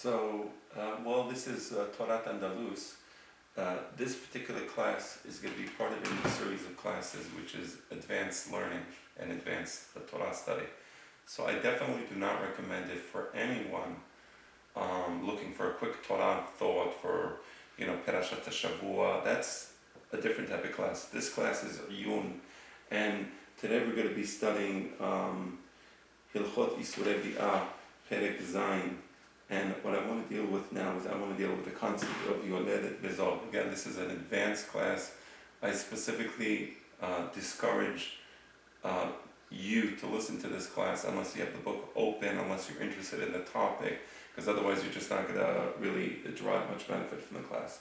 Well, this is Torah Andalus. This particular class is going to be part of a new series of classes, which is advanced learning and advanced Torah study. So I definitely do not recommend it for anyone looking for a quick Torah thought for, Perashat Shavua. That's a different type of class. This class is Yun, and today we're going to be studying halakhot Isure Be'ah Cp. And what I want to deal with now is I want to deal with the concept of Isure Be'ah. Again, this is an advanced class. I specifically discourage you to listen to this class unless you have the book open, unless you're interested in the topic, because otherwise you're just not going to really derive much benefit from the class.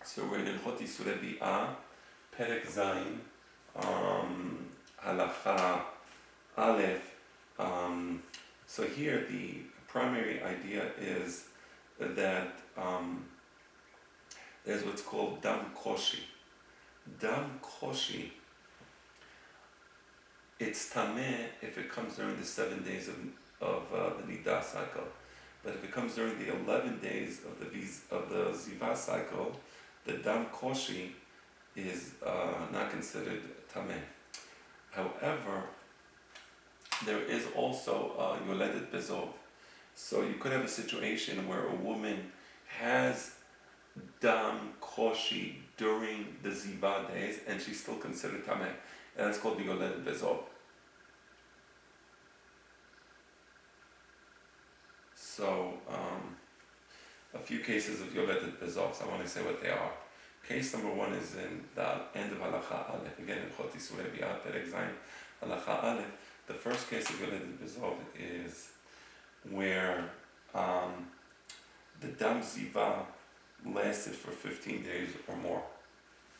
So we're in halakhot Isure Be'ah, Perek Zayin, Halakha Aleph. So here the primary idea is that there's what's called Dam Koshi. Dam Koshi, it's tameh if it comes during the 7 days of the Nidah cycle. But if it comes during the 11 days of the Ziva cycle, the Dam Koshi is not considered tameh. However, there is also Yoledet Bezov. So you could have a situation where a woman has Dam Koshi during the Ziva days and she's still considered Tameh. And that's called the Yoledet Bezov. So, a few cases of Yoledet Bezov, so I want to say what they are. Case number one is in the end of Halakha Aleph. Again, in halakhot Isure Be'ah Perek Zayin, Halakha Aleph. The first case of Yoledet Bezov is where the Dam Ziva lasted for 15 days or more,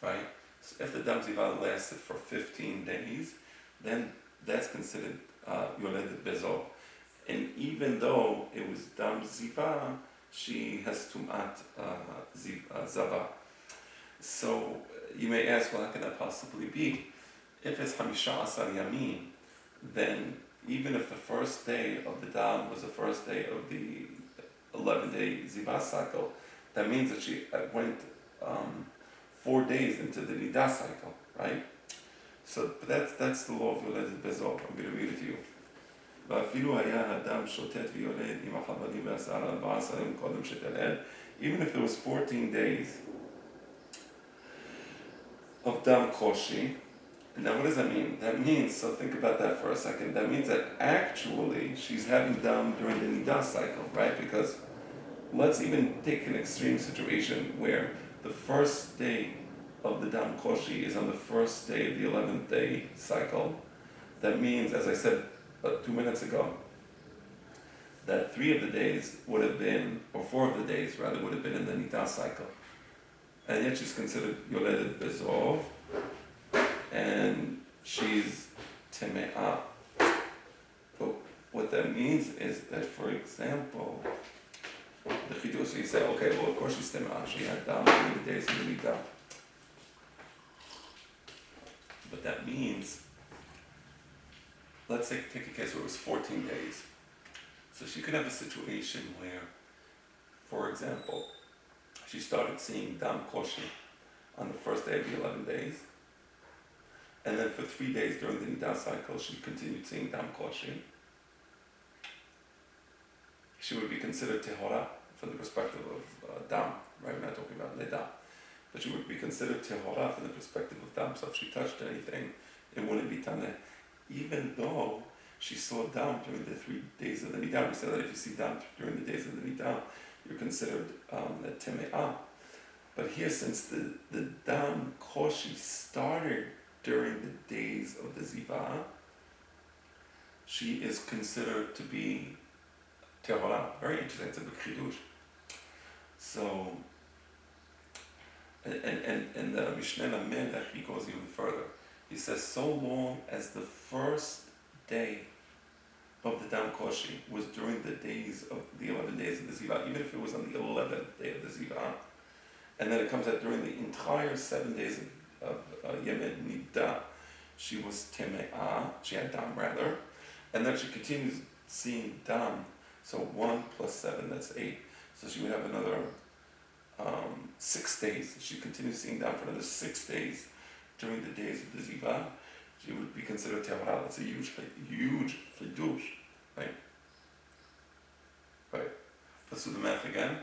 right? So if the Dam Ziva lasted for 15 days, then that's considered Yoledet Bezov. And even though it was Dam Ziva, she has Tumat Zava. So you may ask, well, how can that possibly be? If it's Hamisha Asar Yamin, then even if the first day of the Dam was the first day of the 11-day Ziva cycle, that means that she went 4 days into the Nidah cycle, right? So that's the law of Yoledet Bezov. I'm going to read it to you. Even if it was 14 days of Dam Koshi. Now what does that mean? That means, so think about that for a second, that means that actually she's having Dam during the Nidah cycle, right? Because let's even take an extreme situation where the first day of the Dam Koshi is on the first day of the 11th day cycle. That means, as I said 2 minutes ago, that 3 of the days would have been, or 4 of the days rather, would have been in the Nidah cycle. And yet she's considered Yoledet Bezov, and she's Teme'ah. But what that means is that, for example, the Chidush, so you say, okay, well, of course she's Teme'ah. She had Dam during the days of the Nidah. But that means, let's take a case where it was 14 days. So she could have a situation where, for example, she started seeing Dam Koshi on the first day of the 11 days, and then for 3 days during the Nidah cycle, she continued seeing Dam Koshi. She would be considered Tehora from the perspective of Dam, right? We're not talking about Nidah. But she would be considered Tehora from the perspective of Dam, so if she touched anything, it wouldn't be Tameh. Even though she saw Dam during the 3 days of the Nidah. We said that if you see Dam during the days of the Nidah, you're considered a Teme'ah. But here, since the Dam Koshi started during the days of the Ziva, she is considered to be Tehora. Very interesting, it's a big chidush. So, and the Mishneh Melech, he goes even further. He says, so long as the first day of the Dam Koshi was during the days of the 11 days of the Ziva, even if it was on the 11th day of the Ziva, and then it comes out during the entire 7 days of Yemen Nidah, she was Teme'ah, she had Dam rather, and then she continues seeing Dam So 1 plus 7, that's 8. So she would have another 6 days. She continues seeing down for another 6 days during the days of the Ziva. She would be considered Tehora. That's a huge chidush, right? Right. Let's do the math again.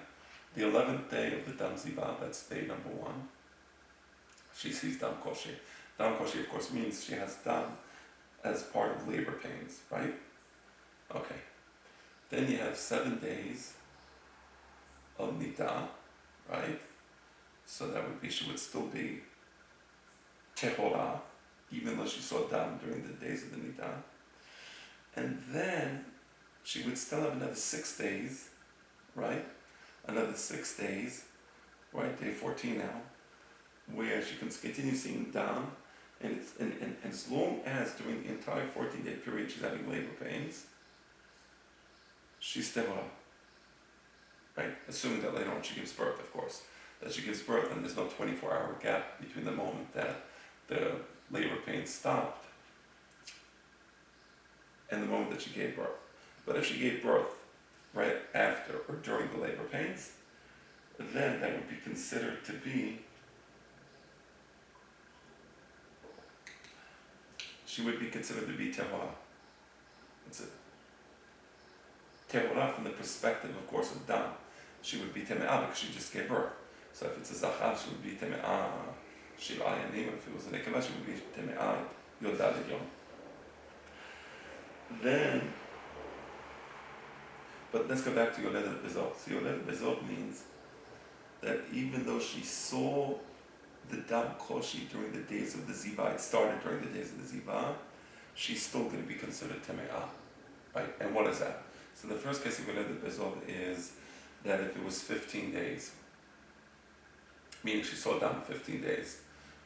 The 11th day of the Dam Ziva, that's day number 1. She sees Dam Koshi. Dam Koshi, of course, means she has Dam as part of labor pains, right? Okay. Then you have 7 days of Nida, right? So that would be, she would still be Tehora, even though she saw Dam during the days of the Nida. And then she would still have another 6 days, right? Another 6 days, right? Day 14 now, where she can continue seeing Dam, and as long as during the entire 14-day period she's having labor pains, she's Tehora, right? Assuming that later on she gives birth, of course. That she gives birth and there's no 24-hour gap between the moment that the labor pain stopped and the moment that she gave birth. But if she gave birth right after or during the labor pains, then that would be considered to be, she would be considered to be Tehora. That's it. Tehora from the perspective, of course, of Dam. She would be Teme'ah because she just gave birth. So if it's a Zachar, she would be Teme'ah Shiv'a Yanim. If it was a Nekeva, she would be Teme'ah Yodad Yom. Then, but let's go back to Yoledet Bezov. So Yoledet Bezov means that even though she saw the Dam Koshi during the days of the Ziva, it started during the days of the Ziva, she's still going to be considered Teme'ah, right? And what is that? So the first case of Yoledet Bezov is that if it was 15 days, meaning she saw Dam 15 days.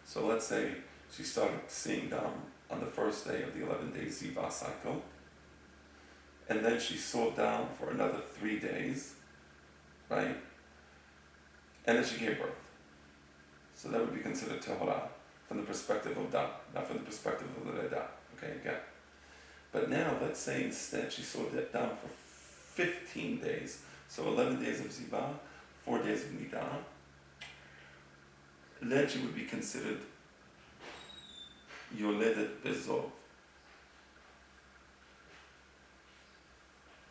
So let's say she started seeing Dam on the first day of the 11-day Ziva cycle, and then she saw Dam for another 3 days, right? And then she gave birth. So that would be considered Tehora from the perspective of Dam, not from the perspective of the Reda. Okay, again. But now let's say instead she saw Dam for 15 days. So 11 days of Ziva, 4 days of Nida. Then she would be considered Yoledet Bezov.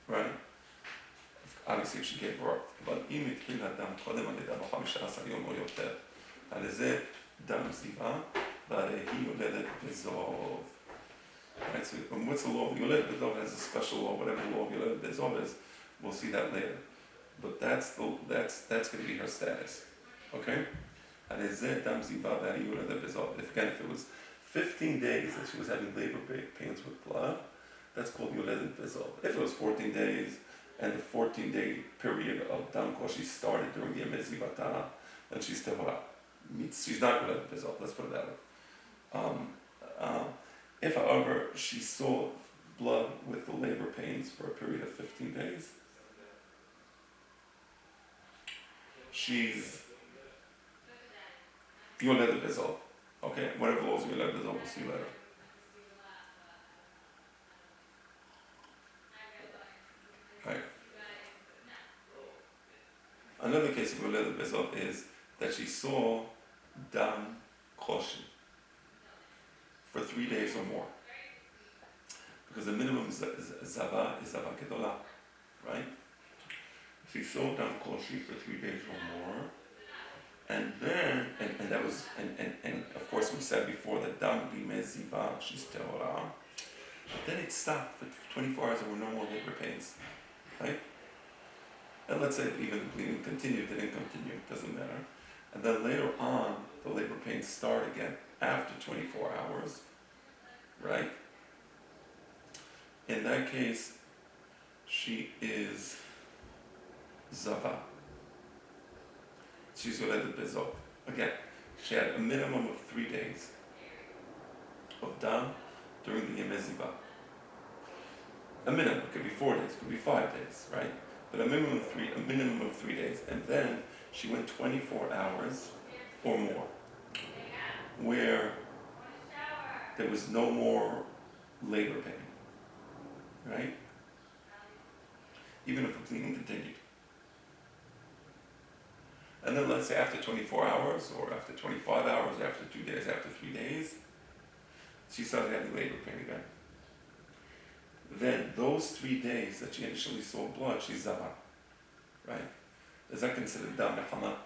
Right? Obviously if she gave birth. But אם התחיל הדם קודם על ידה ב-15 יום או יותר, על זה דם זיווה, והרי היא יולדת בזוב. Right, so what's the law of Yoledet Bezov has a special law, whatever the law of Yoledet Bezov is, we'll see that later. But that's going to be her status. Okay? And is it Dam Ziva that Yoledet Bezov? If it was 15 days that she was having labor pains with blood, that's called Yoledet Bezov. If it was 14 days and the 14-day period of Dam Koshi started during the Yemei Zivata, then she's Tehora. She's not Yoledet Bezov, let's put it that way. If, however, she saw blood with the labor pains for a period of 15 days, she's Yoledet Bezov. Okay, whatever laws Yoledet Bezov, we'll see later. Right. Another case of Yoledet Bezov is that she saw Dam Koshi for 3 days or more. Because the minimum Zava is Zava Gedola, right? She saw Dam Koshi for 3 days or more. And then, and that was, and of course we said before that Dam Bime Ziva, she's Tehora. Then it stopped for 24 hours, there were no more labor pains, right? And let's say even the bleeding continued, didn't continue, doesn't matter. And then later on, the labor pains start again after 24 hours, right? In that case, she is Zava. She's Yoledet Bezov. Again, she had a minimum of 3 days of Dam during the Yemei Ziva. A minimum, it could be 4 days, it could be 5 days, right? But a minimum of 3 days. And then she went 24 hours or more, where there was no more labor pain, right? even if the bleeding continued. And then let's say after 24 hours, or after 25 hours, or after 2 days, after 3 days, she started having labor pain again. Then those 3 days that she initially saw blood, she's zava, right? Is that considered dam mehamat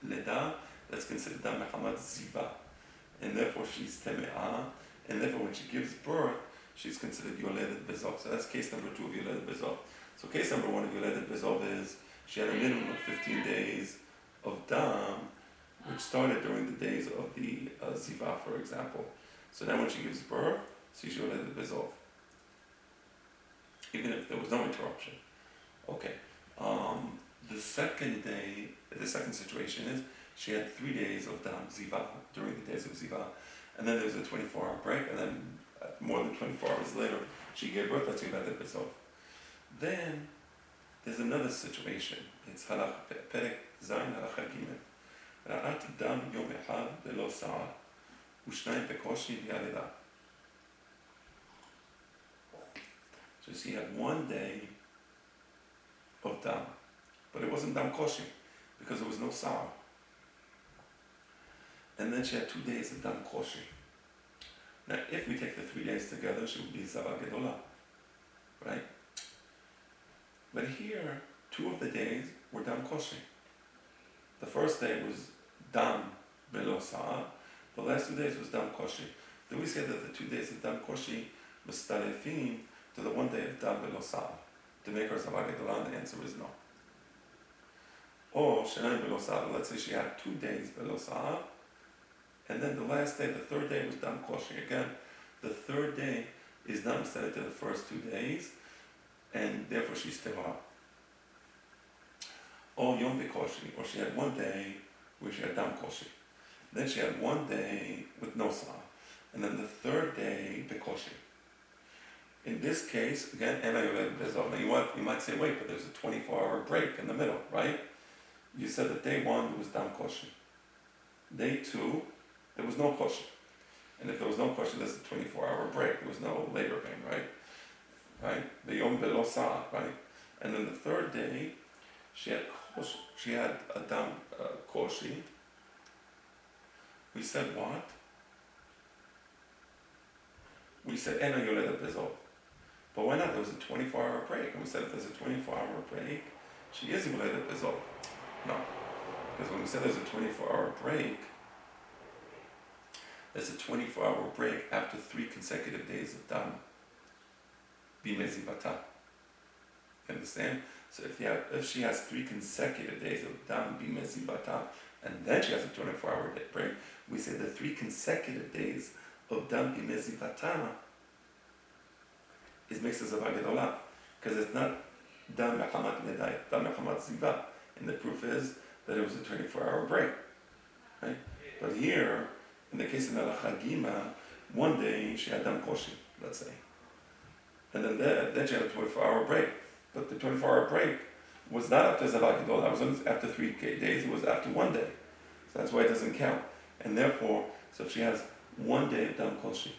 leda? That's considered dam mehamat ziva. And therefore she's teme'ah, and therefore when she gives birth, she's considered yoledet bezov. So that's case number 2 of yoledet bezov. So case number 1 of yoledet bezov is she had a minimum of 15 days of dam, which started during the days of the ziva, for example. So now when she gives birth, she's yoledet bezov, even if there was no interruption. Okay. The second situation is she had 3 days of dam ziva during the days of ziva, and then there was a 24-hour break, and then more than 24 hours later she gave birth. That's yoledet bezov. Then there's another situation. It's perek zayin halacha gimel. Ra'at dam yom echad belo sa'ar u'shnayim bekoshi v'yaleda. So she had 1 day of dam, but it wasn't dam koshi because there was no sa'ar. And then she had 2 days of dam koshi. Now, if we take the 3 days together, she would be zava gedola, right? But here, 2 of the days were dam koshi. The first day was dam belo sa'ar. The last 2 days was dam koshi. Do we say that the 2 days of dam koshi mustarefim to the 1 day of dam belo sa'ar to make her zava gedola? And the answer is no. Or shenayim belo sa'ar. Let's say she had 2 days belo sa'ar, and then the last day, the 3rd day, was dam koshi. Again, the 3rd day is not instead to the first 2 days, and therefore she's tehara. Or yom bekoshi, or she had 1 day where she had dam koshi. Then she had 1 day with no sa'ar, and then the 3rd day bekoshi. In this case, again, ena yoledet bezov. Now you might say, wait, but there's a 24-hour break in the middle, right? You said that day 1 there was dam koshi. Day 2, there was no koshi. And if there was no koshi, there's a 24-hour break. There was no labor pain, right? Right? The yom belo sa'ar, right? And then the 3rd day, she had a dam koshi. We said what? We said ena yoledet bezov. But why not? There was a 24-hour break. And we said if there's a 24-hour break, she is yoledet bezov. No. Because when we said there's a 24-hour break, there's a 24-hour break after 3 consecutive days of dam bimei zivata. You understand? So if she has 3 consecutive days of dam bimei zivata, and then she has a 24-hour break, we say the 3 consecutive days of dam bimei zivata is makes us a gedola, because it's not dam mechamat medai, dam mechamat ziva, and the proof is that it was a 24-hour break, right? But here, in the case of halacha gima, 1 day she had dam koshi, let's say, and then she had a 24-hour break. But the 24-hour break was not after zava gedola. It was after 3 days. It was after 1 day, so that's why it doesn't count. And therefore, so if she has 1 day of dam koshi,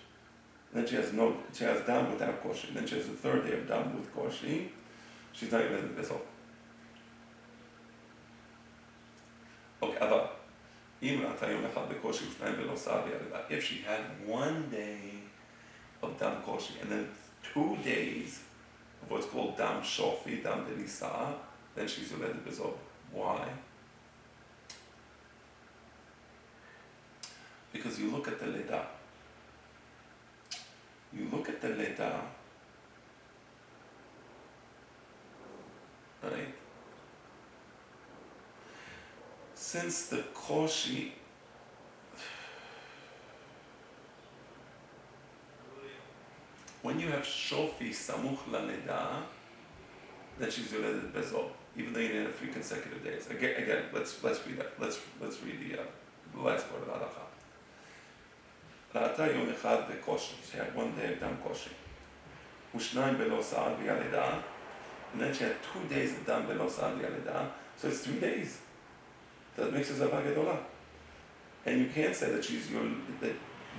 then she has dam without koshi, and then she has the 3rd day of dam with koshi, she's not yoledet bezov. Okay, ava. If she had 1 day of dam koshi and then 2 days of what's called dam shofi, dam delisa, then she's yoledet bezov. Why? Because you look at the leda. You look at the leda, right? Since the koshi, when you have shofi samuch laleda, then she's yoledet bezov, even though you didn't have 3 consecutive days. Again, let's read that. Let's read the last part of halacha. Ra'ata yom echad bekoshi. She had 1 day of dam koshi. U'shnayim belo sa'ar v'yaleda, and then she had 2 days of dam belo sa'ar v'yaleda. So it's 3 days. That makes her zava gedola. And you can't say that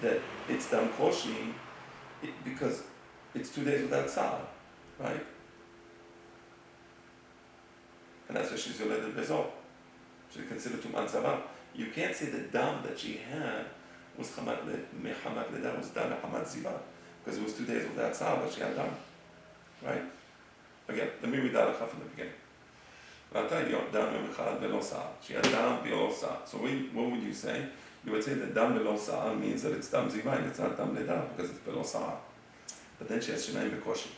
that it's dam koshi because it's 2 days without sa'ar, right? and that's why she's yoledet bezol. She's considered tumat zava. You can't say the dam that she had was mechamat leda, was dam mechamat ziva, because it was 2 days without tzah, but she had dam, right? Again, let me read the halakha from the beginning. She had dam below sa. So what would you say? You would say that dam below sa means that it's dam ziva and it's not dam leda because it's below sa. But then she has shenayim bekoshi.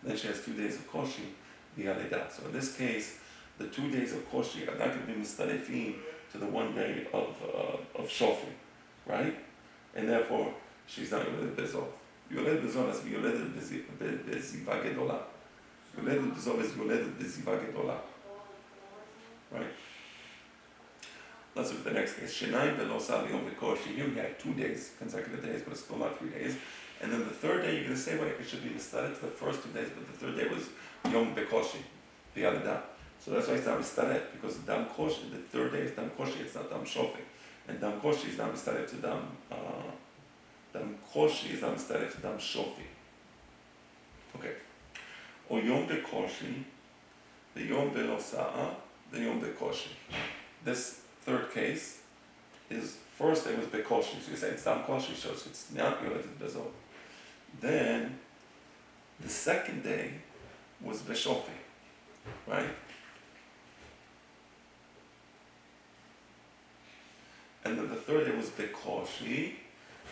Then she has 2 days of koshi, via leda. So in this case, the 2 days of koshi are not going to be mistarefin to the 1 day of shofi, right? And therefore, she's not yoledet bezol. Yoledet bezol has to be yoledet beziva gedola. Yoledet bezol is yoledet beziva gedola. Right? Let's look at the next case. Shenayim below sa yom bekoshi. Here we had 2 days, consecutive days, but it's still not 3 days. And then the third day, you're going to say, well, it should be mistaret to the first 2 days, but the third day was yom bekoshi, the other dam. So that's why it's not mistaret, because dam koshi, the third day is dam koshi, it's not dam shofi. And dam koshi is not mistaret to dam koshi is not mistaret to dam shofi. Okay. O yom bekoshi, the yom below sa'a, the yom bekoshi. This third case is, first day was bekoshi, so you say it's dam koshi, so it's not yoledet bezol. Then, the second day was beshofi, right? And then the third day was bekoshi.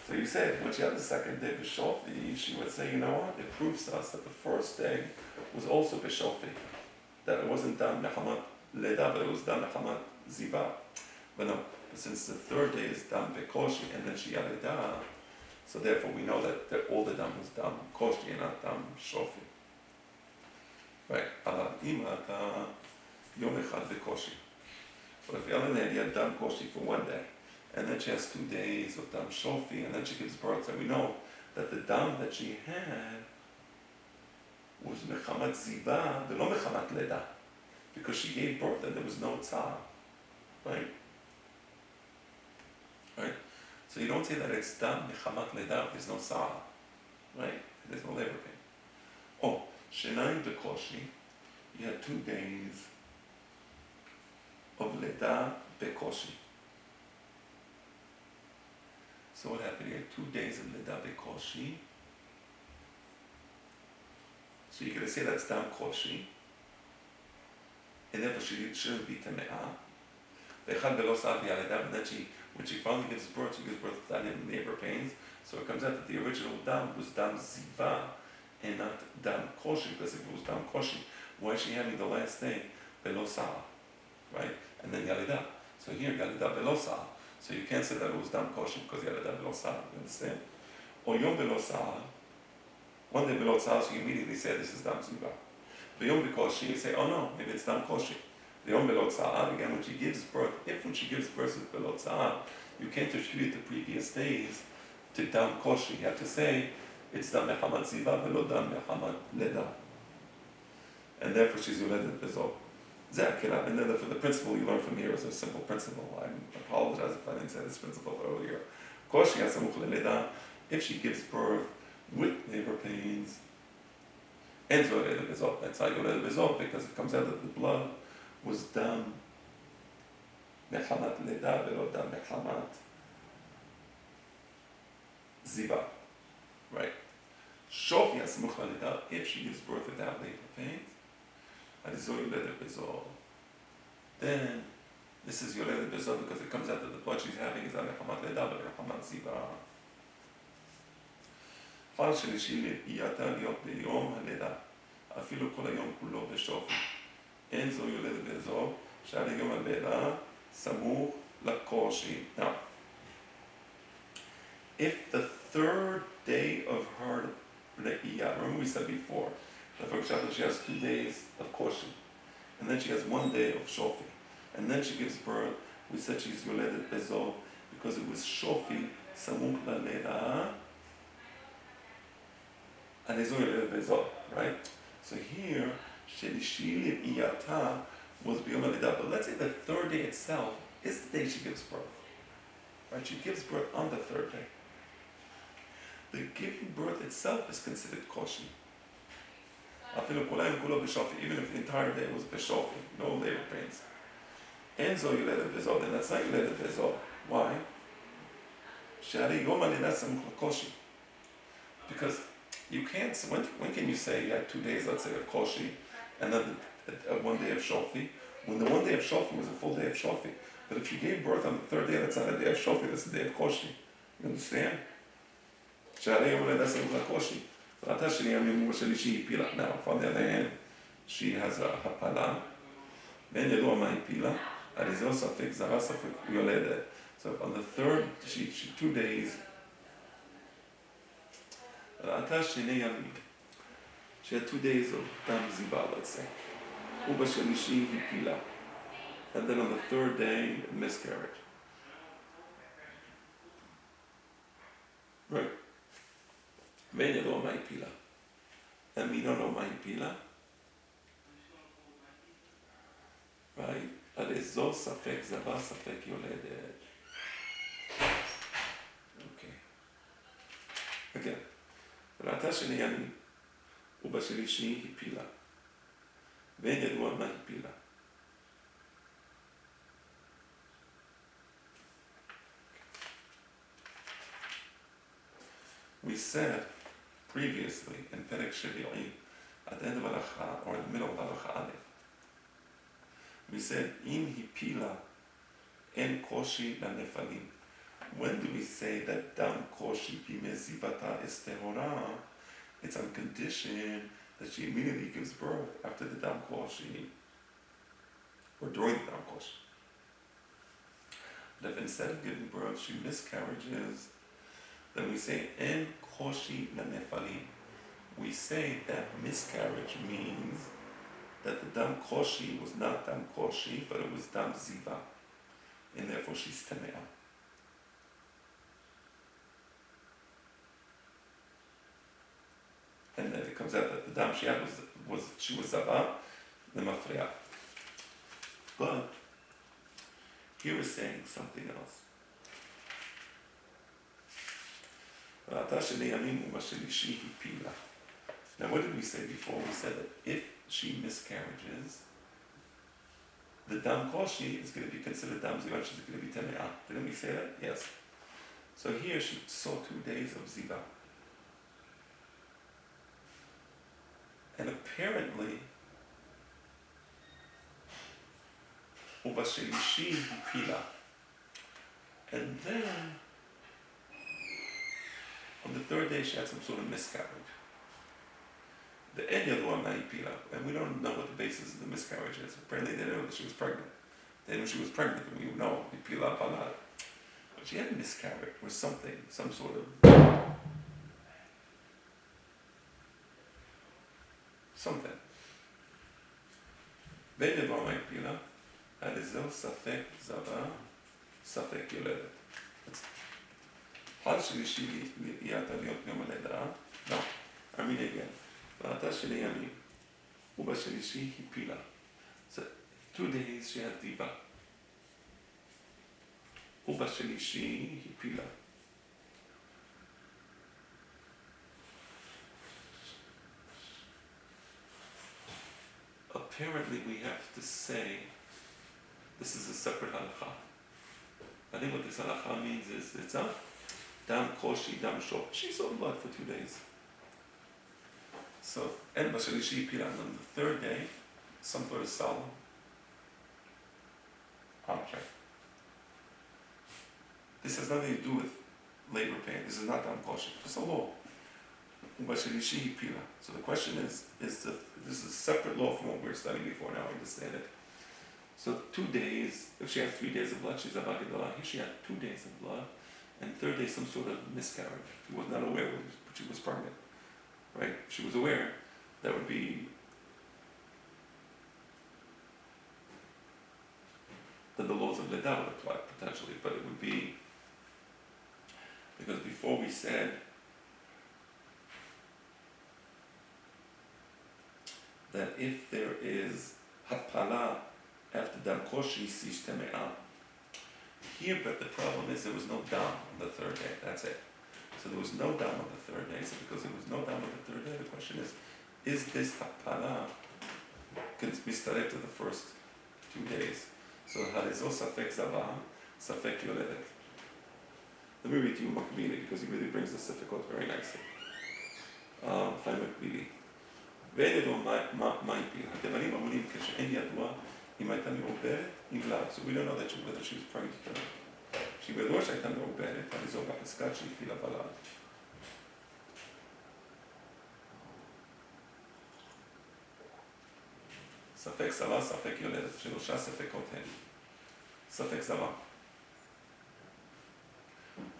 So you say, when she had the second day beshofi, she would say, you know what? It proves to us that the first day was also beshofi. That it wasn't dam mechamat leda, but it was dam mechamat ziva. But no, since the third day is dam bekoshi, and then she had leda, so therefore we know that all the dam was dam koshi and not dam shofi. Right? Ala imata yom echad bekoshi. But if Ellen had dam koshi for 1 day, and then she has 2 days of dam shofi, and then she gives birth, so we know that the dam that she had was mechamat ziva, but not mechamat leda, because she gave birth and there was no tzah, right? Right? So you don't say that it's dam mechamat leda, there's no tzah, right? There's no labor pain. Oh, shenayim bekoshi, you had 2 days of leda bekoshi. So what happened here? 2 days of leda bekoshi. So you're going to say that's dam koshi, and therefore she shouldn't be tame'ah. V'echad below sa v'yaleda, and then when she finally gives birth, she gives birth without any labor pains. So it comes out that the original dam was dam ziva and not dam koshi, because if it was dam koshi, why is she having the last day below sa, right? And then yaleda. So here yaleda below sa. So you can't say that it was dam koshi because yaleda below sa. You understand? Or yom below sa. 1 day below tzah, so you immediately say this is dam ziva. The yom bekoshi, you say, oh no, maybe it's dam koshi. The yom below tzah, again, when she gives birth, when she gives birth is below tzah, you can't attribute the previous days to dam koshi. You have to say it's dam mechamat ziva, below dam mechamat leda. And therefore she's yoledet bezol. And then for the principle you learn from here is a simple principle. I apologize if I didn't say this principle earlier. Koshi hasamuch leleda, if she gives birth with labor pains, and yoledet bezol. That's not yoledet bezol because it comes out that the blood was dam mechamat leda below dam mechamat ziva, right? Shofi hasamuch leleda, if she gives birth without labor pains, then this is yoledet bezol because it comes out that the blood she's having is not mechamat leda but mechamat ziva. חל שלישי לאייתה להיות ביום הלידה, אפילו כל היום כולו בשופי. אין זו יולדת באזור, שעד יום הלידה סמוך לקושי. Now, if the third day of her le'iyah, remember we said before, that for example she has 2 days of koshi, and then she has 1 day of shofi, and then she gives birth, we said she's yoledet bezol because it was shofi samuk la'leida, and it's only yoledet bezol, right? So here, shelishi le'iyata was biyom halidah, but let's say the third day itself is the day she gives birth, right? She gives birth on the third day. The giving birth itself is considered koshi. Even if the entire day was Bishofi, no labor pains. Enzo Yuledet Bezol, and that's not Yuledet Bezol. Why? Shari Yoma Linasam Koshi. Because you can't, when can you say you had 2 days, let's say, of Koshi, and then 1 day of Shofi? When the 1 day of Shofi was a full day of Shofi. But if you gave birth on the 3rd day, that's not a day of Shofi, that's a day of Koshi. You understand? Shari Yoma Linasam Koshi. Now, on the other hand, she has a hapala. So on the 3rd, she 2 days. She had 2 days of dam ziba, let's say. And then on the 3rd day, miscarriage. Right. And we don't know my pila. Right? Arezol safek zaba safek yoledet. Okay. Again. ראתה שלי אני, ובשלישי היא פילה. ואין ידוע מה היא פילה. We said previously in Perek Shvi'im, at the end of Halacha, or in the middle of Halacha Aleph, we said, Im hipila en koshi lanefalim. When do we say that dam koshi bimezivata is tehora? It's on condition that she immediately gives birth after the dam koshi, or during the dam koshi. But if instead of giving birth she miscarriages, then we say en koshi lanefalim. We say that miscarriage means that the dam koshi was not dam koshi, but it was dam ziva, and therefore she's temea. And then it comes out that the dam she had was zava, the mafriya. But here we're saying something else. Now what did we say before? We said that if she miscarriages, the dam koshi is going to be considered dam ziva, she's going to be temea. Didn't we say that? Yes. So here she saw 2 days of ziva. And apparently, ubashelishi pila. And then, on the 3rd day, she had some sort of miscarriage. The Enyalua Maipila, and we don't know what the basis of the miscarriage is. Apparently, they know that she was pregnant. They knew she was pregnant, and we know, Pila Balad. But she had a miscarriage, or something, some sort of. Something. Enyalua Maipila, Alizel Safek Zava, Safek Yoledet. חל שלישי יהיה להיות יום הלידה, לא, I mean again, ראתה שלי ימים, ובשלישי היא פילה. So 2 days she had diva. ובשלישי היא פילה. Apparently we have to say, this is a separate halakha. I think what this halakha means is, it's a dam koshi, dam shop. She saw blood for 2 days. So, and bashalishi pila, on the 3rd day, some sort of solemn object. This has nothing to do with labor pain. This is not dam koshi. It's a law. Bashalishi pila. So the question is this is a separate law from what we were studying before. Now I understand it. So 2 days. If she had 3 days of blood, she's a bagidolah. Here she had 2 days of blood. And 3rd day, some sort of miscarriage. She was not aware, but she was pregnant. Right? If she was aware, that would be. Then the laws of Leda would apply potentially, but it would be. Because before we said that if there is hapala after dam koshi sish teme'ah. Here, but the problem is there was no dam on the 3rd day. That's it. So there was no dam on the 3rd day. So because there was no dam on the 3rd day, the question is, is this hapala מסתלק to the first 2 days? So הריזו ספק זבה, ספק יולדת. Let me read to you מקבילי, because he really brings the ספקות very nicely. חיים מקבילי. ואין ידוע מה הפילה. הדבנים אמונים כשאין ידוע אם הייתה מעוברת, אם לאו. So we don't know that whether she was pregnant or not. שהיא בדוע שהייתה מעוברת, הריזו בחזקת שהפילה בלד. ספק זבה, ספק יולדת, שלושה ספקות הן. ספק זבה.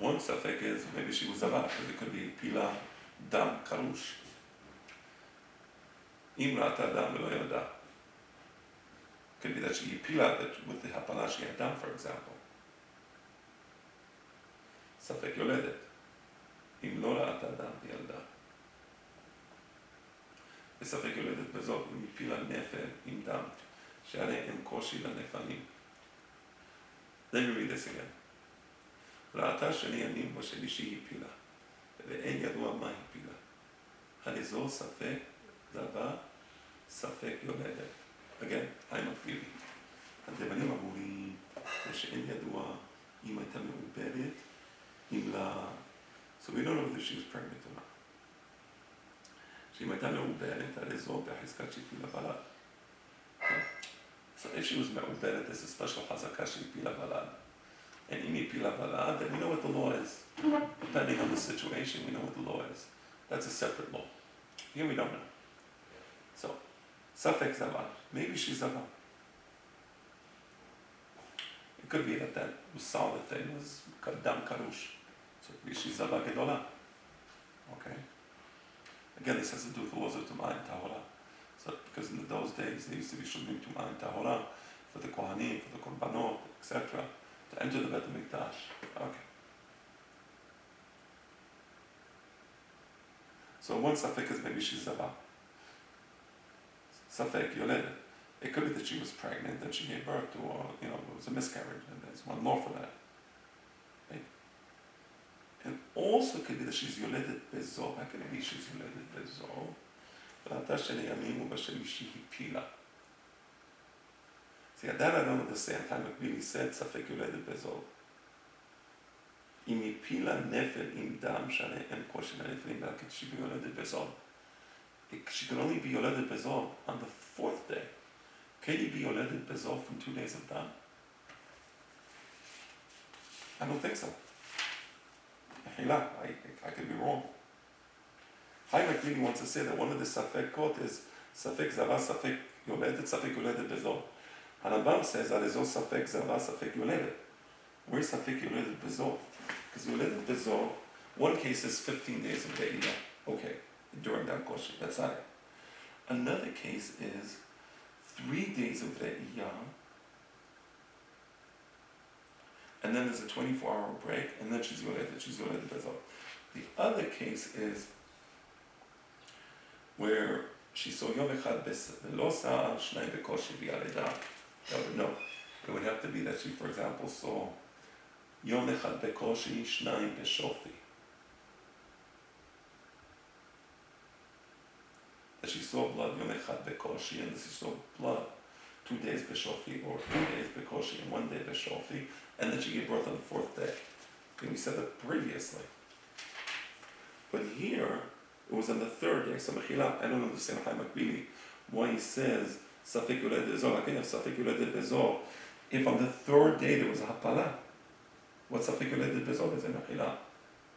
One ספק is maybe she was זבה, because it could be פילה דם, קרוש. אם ראתה דם ולא ילדה. It could be that she פילה, that with the הפלה she had דם, for example. ספק יולדת. אם לא ראתה דם וילדה. וספק יולדת בזאת, אם הפילה נפל עם דם, שהרי אין קושי לנפלים. Let me read this again. ראתה שני ימים בשלישי הפילה, ואין ידוע מה הפילה. הרי זו ספק זבה, ספק יולדת. Again, I'm מקבילי. הדבנים אמורים שאין ידוע אם הייתה מעוברת, אם לה... So we don't know if she was pregnant or not. שאם הייתה מעוברת, הרי זו בחזקת שהפילה בלד. So if she was מעוברת, there's a special חזקה שהפילה בלד. And אם הפילה בלד, then we know what the law is. Depending on the situation, we know what the law is. That's a separate law. Here we don't know. So, ספק זבה. Maybe she's זבה. It could be that that solid thing was דם קרוש. So maybe she's זבה גדולה. Okay? Again, this has to do with the laws of Tum'ah and Tahora. So, because in those days, they used to be shulmim Tum'ah and Tahora for the Kohanim, for the Korbanot, etc., to enter the Beit HaMikdash. Okay. So one safek is maybe she's zaba. Safek yoledet. It could be that she was pregnant, that she gave birth to, or it was a miscarriage, and there's one more for that. Right? And also could be that she's yoledet bezo. How can it be she's yoledet bezo? ראתה שלימים ובשלישי הפילה. See, that I don't understand. Time McBeely said, ספק יולדת בזול. אם הפילה נפל עם דם, שהרי אין קושי לנפלים, but she be יולדת בזול. She can only be יולדת בזול on the fourth day. Can you be יולדת בזול from 2 days of דם? I don't think so. I could be wrong. Chaim McBeely wants to say that one of the safekot is safek zava, safek yoledet bezol. Harambam says that is all safek zava, safek yoledet. Where's safek yoledet bezol? Because yoledet bezol, one case is 15 days of ve'iyah. Okay, during that kosher, that's not it. Another case is 3 days of ve'iyah, and then there's a 24-hour break, and then she's yoledet bezol. The other case is where she saw Yom Echad V'lo Sa'ar Shnai B'koshi V'yaleda. That would know. It would have to be that she, for example, saw Yom Echad B'koshi Shnai B'shofi. That she saw blood Yom Echad B'koshi, and she saw blood 2 days B'shofi, or 2 days B'koshi and 1 day B'shofi, and then she gave birth on the 4th day. And we said that previously. But here, it was on the 3rd day. So Mechila, I don't understand Chaim McBeely why he says Safek Yoledet Bezor. I can have Safek Yoledet Bezor if on the 3rd day there was a hapala. What Safek Yoledet Bezor is in Mechila?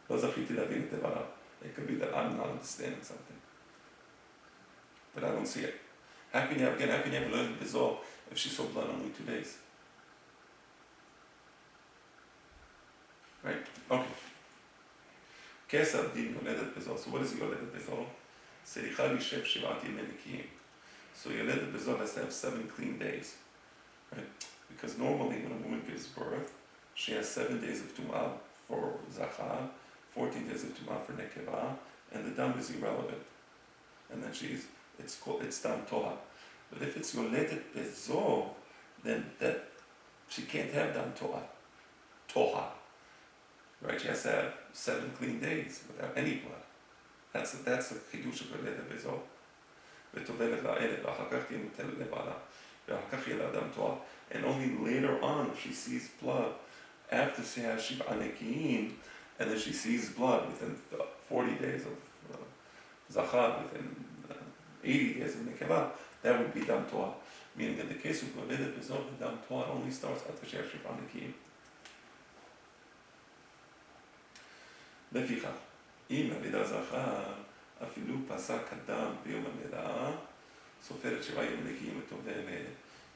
Lo zachiti lavin et devarav. It could be that I'm not understanding something, but I don't see it. How can you have Yoledet Bezor if she saw blood only 2 days? Right? Okay. Kesar din yoledet bezol. So what is yoledet bezol? Sericha lishev shivat yemei nikiyim. So yoledet bezol has to have 7 clean days, right? Because normally when a woman gives birth, she has 7 days of tumah for zachar, 14 days of tumah for nekeva, and the dam is irrelevant. And then it's dam toha. But if it's yoledet bezol, then that she can't have dam toha. Right, she has to have 7 clean days without any blood. That's the chidush of yoledet bezol. וטובלת לעד, ואחר כך תהיה מוטלת לבעלה, ואחר כך יהיה לאדם טועה. And only later on, if she sees blood, after she has Shiv'a Neki'im, and then she sees blood within 40 days of Zachar, within 80 days of Nekeva, that would be Dam Toa. Meaning in the case of Govedet Bezor, the Dam Toa only starts after she has Shiv'a Neki'im. לפיכך, אם הלידה זכר, אפילו פסק הדם ביום הלידה, סופרת 7 ימים נקיים וטובלת.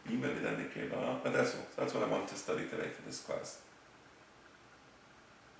But that's all. That's what I want to study today for this class.